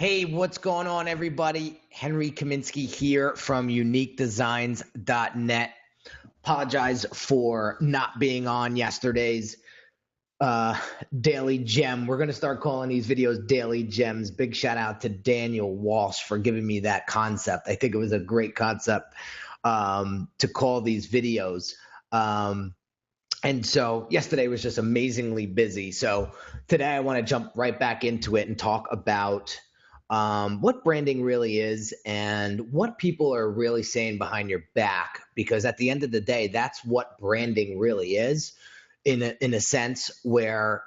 Hey, what's going on, everybody? Henry Kaminski here from uniquedesignz.net. Apologize for not being on yesterday's Daily Gem. We're going to start calling these videos Daily Gems. Big shout out to Daniel Walsh for giving me that concept. I think it was a great concept to call these videos. And so yesterday was just amazingly busy. So today I want to jump right back into it and talk about what branding really is and what people are really saying behind your back, because at the end of the day, that's what branding really is in a sense where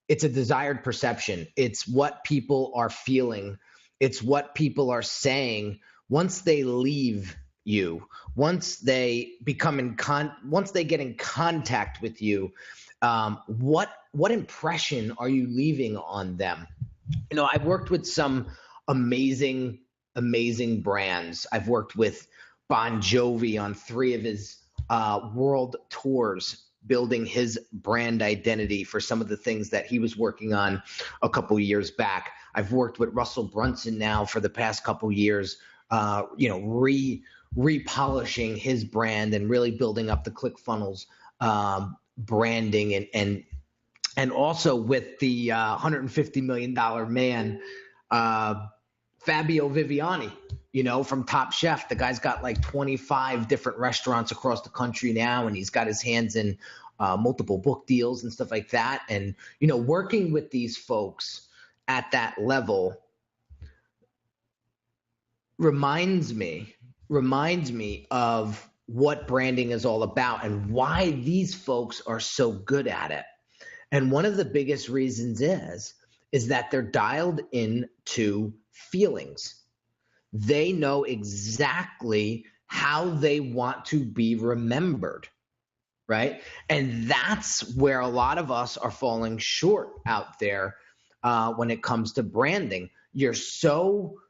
it's a desired perception. It's what people are feeling. It's what people are saying once they leave you, once they once they get in contact with you. What impression are you leaving on them? You know, I've worked with some amazing brands. I've worked with Bon Jovi on 3 of his world tours, building his brand identity for some of the things that he was working on a couple years back. I've worked with Russell Brunson now for the past couple years, repolishing his brand and really building up the ClickFunnels branding and also with the $150 million man, Fabio Viviani, from Top Chef. The guy's got like 25 different restaurants across the country now, and he's got his hands in multiple book deals and stuff like that. And, working with these folks at that level reminds me of what branding is all about and why these folks are so good at it. And one of the biggest reasons is that they're dialed into feelings. They know exactly how they want to be remembered, right? And that's where a lot of us are falling short out there when it comes to branding. You're so,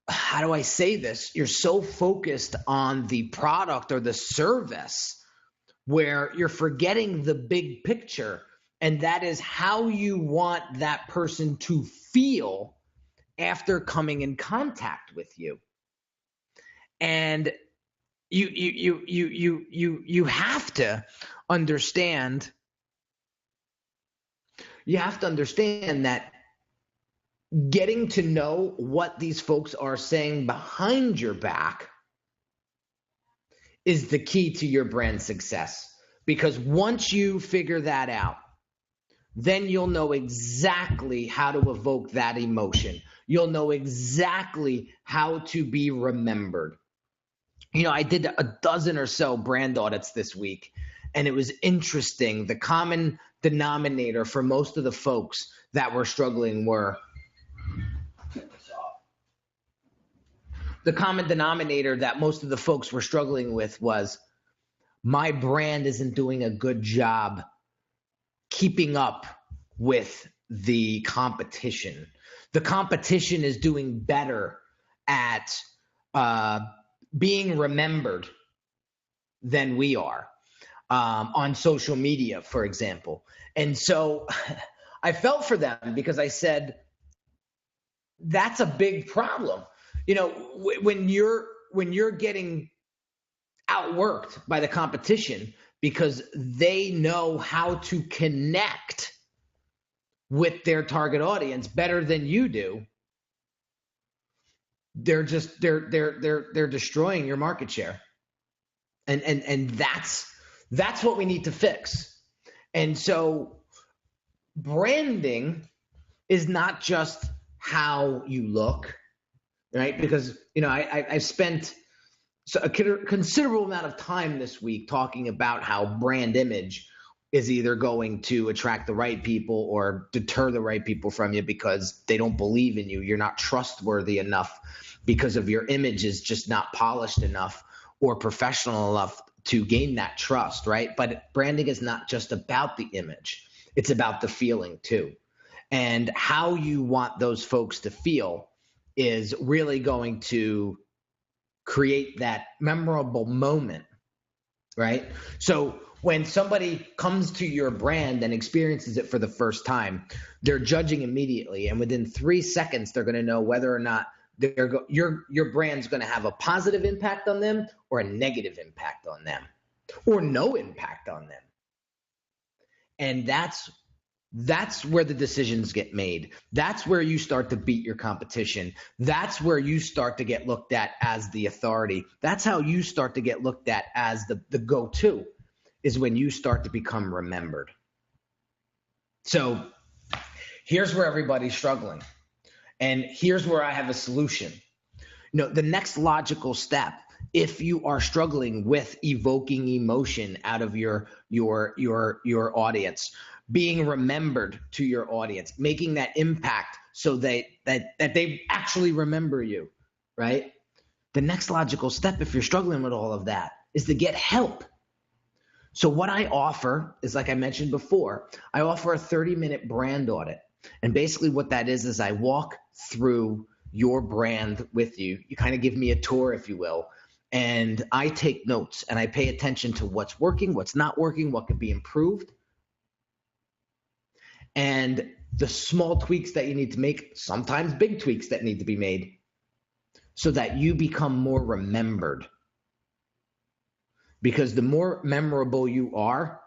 how do I say this? You're so focused on the product or the service where you're forgetting the big picture. And that is how you want that person to feel after coming in contact with you. And you have to understand. You have to understand that getting to know what these folks are saying behind your back is the key to your brand success. Because once you figure that out, then you'll know exactly how to evoke that emotion. You'll know exactly how to be remembered. I did a dozen or so brand audits this week, and it was interesting. The common denominator for most of the folks that were struggling was my brand isn't doing a good job keeping up with the competition. The competition is doing better at being remembered than we are on social media, for example. And so I felt for them because I said, that's a big problem. When you're getting outworked by the competition because they know how to connect with their target audience better than you do, they're destroying your market share. And that's what we need to fix. And so branding is not just how you look, right? Because I've spent a considerable amount of time this week talking about how brand image is either going to attract the right people or deter the right people from you because they don't believe in you. You're not trustworthy enough because of your image is just not polished enough or professional enough to gain that trust, right? But branding is not just about the image. It's about the feeling too. And how you want those folks to feel is really going to create that memorable moment, right? So When somebody comes to your brand and experiences it for the first time, they're judging immediately. And within 3 seconds, they're going to know whether or not your brand's going to have a positive impact on them or a negative impact on them or no impact on them. And that's where the decisions get made. That's where you start to beat your competition. That's where you start to get looked at as the authority. That's how you start to get looked at as the go-to, is when you start to become remembered. So here's where everybody's struggling. And here's where I have a solution. The next logical step, if you are struggling with evoking emotion out of your audience, being remembered to your audience, making that impact so that they actually remember you, right? The next logical step, if you're struggling with all of that, is to get help. So what I offer is, like I mentioned before, I offer a 30-minute brand audit. And basically what that is I walk through your brand with you. You kind of give me a tour, if you will. And I take notes and I pay attention to what's working, what's not working, what could be improved. And the small tweaks that you need to make, sometimes big tweaks that need to be made, so that you become more remembered. Because the more memorable you are,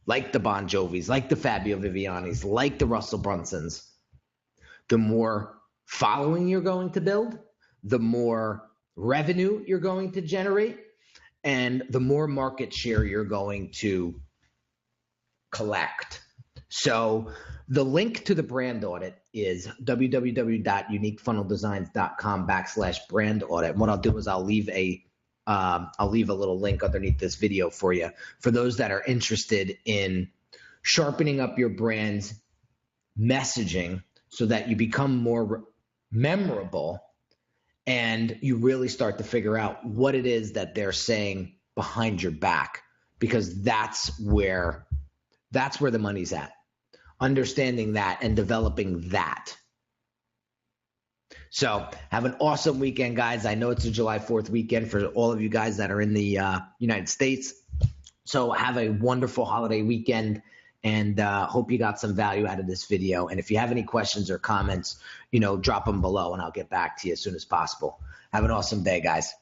like the Bon Jovis, like the Fabio Vivianis, like the Russell Brunsons, the more following you're going to build, the more revenue you're going to generate, and the more market share you're going to collect. So the link to the brand audit is www.uniquefunneldesigns.com/brand audit. And what I'll do is I'll leave a little link underneath this video for you, for those that are interested in sharpening up your brand's messaging so that you become more memorable and you really start to figure out what it is that they're saying behind your back, because that's where the money's at. Understanding that and developing that. So have an awesome weekend, guys. I know it's a July 4th weekend for all of you guys that are in the United States. So have a wonderful holiday weekend, and hope you got some value out of this video. And if you have any questions or comments, drop them below and I'll get back to you as soon as possible. Have an awesome day, guys.